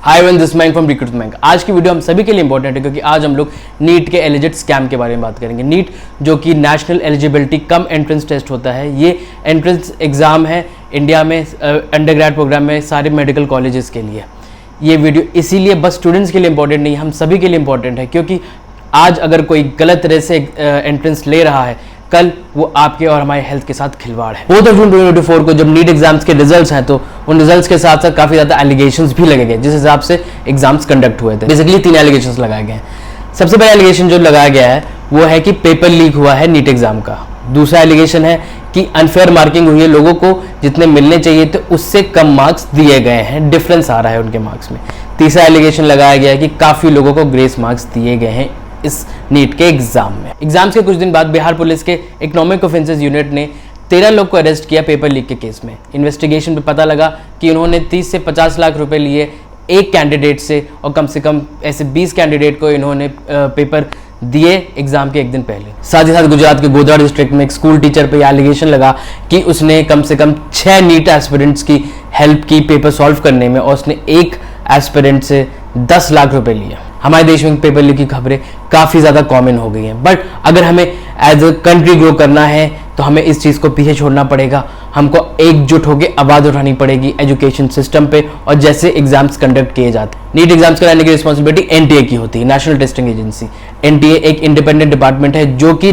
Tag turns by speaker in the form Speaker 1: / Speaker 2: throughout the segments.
Speaker 1: Hi everyone, this Mang from Recruit Mang. आज की video हम सभी के लिए इंपॉर्टेंट है क्योंकि आज हम लोग नीट के एलिजिट स्कैम के बारे में बात करेंगे। नीट जो कि national eligibility cum entrance test होता है, ये एंट्रेंस एग्जाम है इंडिया में अंडरग्रेड प्रोग्राम में सारे मेडिकल कॉलेजेस के लिए। ये वीडियो इसीलिए बस स्टूडेंट्स के लिए इंपॉर्टेंट नहीं, हम सभी के लिए इंपॉर्टेंट है क्योंकि आज अगर कोई गलत तरह से एंट्रेंस ले रहा है, कल वो आपके और हमारे हेल्थ के साथ खिलवाड़ है। 4 जून 2024 को जब नीट एग्जाम्स के रिजल्ट्स हैं तो उन रिजल्ट्स के साथ साथ काफी ज्यादा एलिगेशंस भी लगे गए जिस हिसाब से एग्जाम्स कंडक्ट हुए थे। बेसिकली 3 एलिगेशंस लगाए गए हैं। सबसे पहला एलिगेशन जो लगाया गया है वो है कि पेपर लीक हुआ है नीट एग्जाम का। दूसरा एलिगेशन है कि अनफेयर मार्किंग हुई है, लोगों को जितने मिलने चाहिए थे उससे कम मार्क्स दिए गए हैं, डिफरेंस आ रहा है उनके मार्क्स में। तीसरा एलिगेशन लगाया गया है कि काफी लोगों को ग्रेस मार्क्स दिए गए हैं इस नीट के एग्जाम में। एग्जाम्स के कुछ दिन बाद बिहार पुलिस के इकोनॉमिक ऑफेंसेस यूनिट ने 13 लोग को अरेस्ट किया पेपर लीक के केस में। इन्वेस्टिगेशन में पता लगा कि उन्होंने 30 से 50 लाख रुपए लिए एक कैंडिडेट से और कम से कम ऐसे 20 कैंडिडेट को इन्होंने पेपर दिए एग्जाम के एक दिन पहले। साथ ही साथ गुजरात के गोधरा डिस्ट्रिक्ट में एक स्कूल टीचर पे एलिगेशन लगा कि उसने कम से कम 6 नीट एस्पिरेंट्स की हेल्प की पेपर सॉल्व करने में और उसने एक एस्पिरेंट से 10 लाख रुपए लिए। हमारे देश में पेपर लीक की खबरें काफी ज्यादा कॉमन हो गई हैं, बट अगर हमें एज अ कंट्री ग्रो करना है तो हमें इस चीज को पीछे छोड़ना पड़ेगा। हमको एकजुट होकर आवाज उठानी पड़ेगी एजुकेशन सिस्टम पे और जैसे एग्जाम्स कंडक्ट किए जाते हैं। नीट एग्जाम्स कराने की रिस्पॉन्सिबिलिटी एनटीए की होती है, नेशनल टेस्टिंग एजेंसी। एनटीए एक इंडिपेंडेंट डिपार्टमेंट है जो कि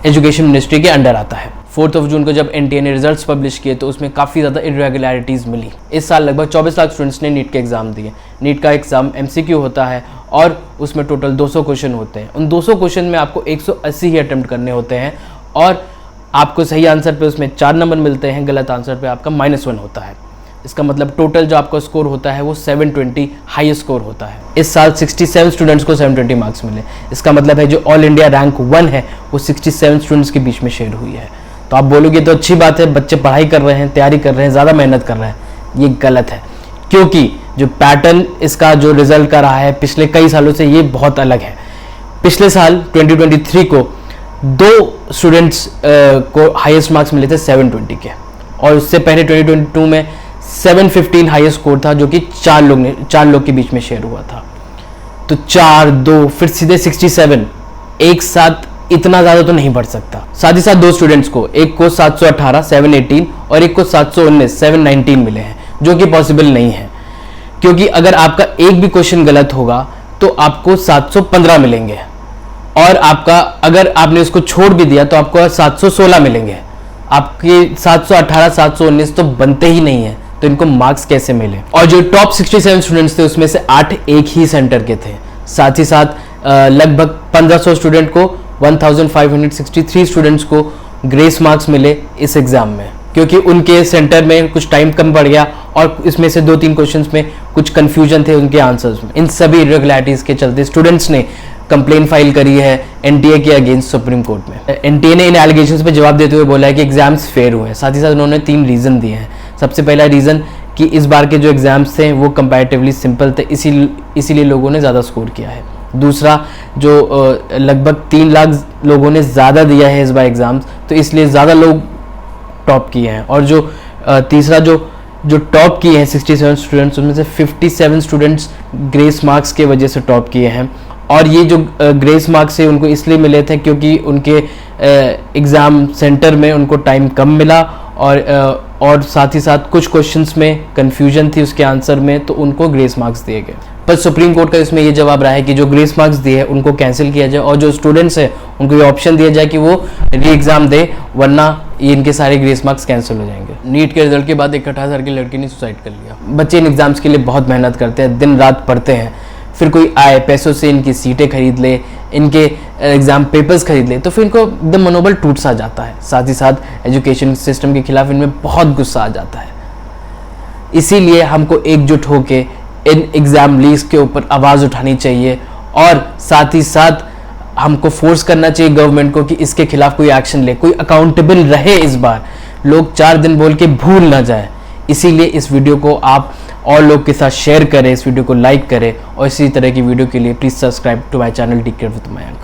Speaker 1: एजुकेशन मिनिस्ट्री के अंडर आता है। 4 जून को जब एनटीए ने रिजल्ट्स पब्लिश किए तो उसमें काफ़ी ज़्यादा इरेगुलरिटीज़ मिली। इस साल लगभग 24 लाख स्टूडेंट्स ने नीट के एग्जाम दिए। नीट का एग्जाम एमसीक्यू होता है और उसमें टोटल 200 क्वेश्चन होते हैं। उन 200 क्वेश्चन में आपको 180 ही अटेम्प्ट करने होते हैं और आपको सही आंसर पे उसमें 4 नंबर मिलते हैं, गलत आंसर पे आपका -1 होता है। इसका मतलब टोटल जो आपका स्कोर होता है वो 720 हाईएस्ट स्कोर होता है। इस साल 67 स्टूडेंट्स को 720 मार्क्स मिले। इसका मतलब है जो ऑल इंडिया रैंक 1 है वो 67 स्टूडेंट्स के बीच में शेयर हुई है। तो आप बोलोगे तो अच्छी बात है, बच्चे पढ़ाई कर रहे हैं, तैयारी कर रहे हैं, ज़्यादा मेहनत कर रहे हैं। ये गलत है क्योंकि जो पैटर्न इसका जो रिजल्ट का रहा है पिछले कई सालों से ये बहुत अलग है। पिछले साल 2023 को 2 स्टूडेंट्स को हाईएस्ट मार्क्स मिले थे 720 के और उससे पहले 2022 में 715 हाईएस्ट स्कोर था जो कि 4 लोग के बीच में शेयर हुआ था। तो 4, 2 फिर सीधे 67 एक साथ इतना ज़्यादा तो नहीं बढ़ सकता। साथ ही साथ 2 स्टूडेंट्स को, एक को 718 718 और एक को 719 719 मिले हैं जो कि पॉसिबल नहीं है क्योंकि अगर आपका एक भी क्वेश्चन गलत होगा तो आपको 715 मिलेंगे और आपका अगर आपने उसको छोड़ भी दिया तो आपको 716 मिलेंगे। आपके 718 719 तो बनते ही नहीं है, तो इनको मार्क्स कैसे मिले? और जो टॉप 67 स्टूडेंट्स थे उसमें से 8 एक ही सेंटर के थे। साथ ही साथ लगभग 1500 स्टूडेंट को 1563 स्टूडेंट्स को ग्रेस मार्क्स मिले इस एग्जाम में क्योंकि उनके सेंटर में कुछ टाइम कम पड़ गया और इसमें से 2-3 क्वेश्चंस में कुछ कंफ्यूजन थे उनके आंसर्स में। इन सभी इरेगुलरिटीज के चलते स्टूडेंट्स ने कंप्लेन फाइल करी है एनटीए के अगेंस्ट सुप्रीम कोर्ट में। एनटीए ने इन एलिगेशंस पे जवाब देते हुए बोला है कि एग्जाम्स फेयर हुए हैं। साथ ही साथ उन्होंने 3 रीजन दिए हैं। सबसे पहला रीजन कि इस बार के जो एग्जाम्स थे वो कंपैरेटिवली सिंपल थे, इसीलिए लोगों ने ज़्यादा स्कोर किया है। दूसरा, जो लगभग 3 लाख लोगों ने ज़्यादा दिया है इस बार एग्जाम्स, तो इसलिए ज़्यादा लोग टॉप किए हैं। और जो तीसरा जो टॉप किए हैं 67 स्टूडेंट्स, उनमें से 57 स्टूडेंट्स ग्रेस मार्क्स के वजह से टॉप किए हैं। और ये जो ग्रेस मार्क्स है उनको इसलिए मिले थे क्योंकि उनके एग्ज़ाम सेंटर में उनको टाइम कम मिला और साथ ही साथ कुछ क्वेश्चंस में कंफ्यूजन थी उसके आंसर में, तो उनको ग्रेस मार्क्स दिए गए। पर सुप्रीम कोर्ट का इसमें ये जवाब रहा है कि जो ग्रेस मार्क्स दिए हैं उनको कैंसिल किया जाए और जो स्टूडेंट्स हैं उनको ये ऑप्शन दिया जाए कि वो री एग्जाम दे, वरना ये इनके सारे ग्रेस मार्क्स कैंसिल हो जाएंगे। नीट के रिजल्ट के बाद एक 18 साल की लड़की ने सुसाइड कर लिया। बच्चे इन एग्जाम्स के लिए बहुत मेहनत करते हैं, दिन रात पढ़ते हैं, फिर कोई आए पैसों से इनकी सीटें खरीद ले, इनके एग्जाम पेपर्स खरीद ले, तो फिर इनको एकदम मनोबल टूट सा जाता है। साथ ही साथ एजुकेशन सिस्टम के खिलाफ इनमें बहुत गुस्सा आ जाता है। इसीलिए हमको एकजुट होकर इन एग्जाम लीक्स के ऊपर आवाज़ उठानी चाहिए और साथ ही साथ हमको फोर्स करना चाहिए गवर्नमेंट को कि इसके खिलाफ कोई एक्शन ले, कोई अकाउंटेबल रहे। इस बार लोग 4 दिन बोल के भूल ना जाए। इसीलिए इस वीडियो को आप और लोग के साथ शेयर करें, इस वीडियो को लाइक करें और इसी तरह की वीडियो के लिए please subscribe to my channel take care with Mayank.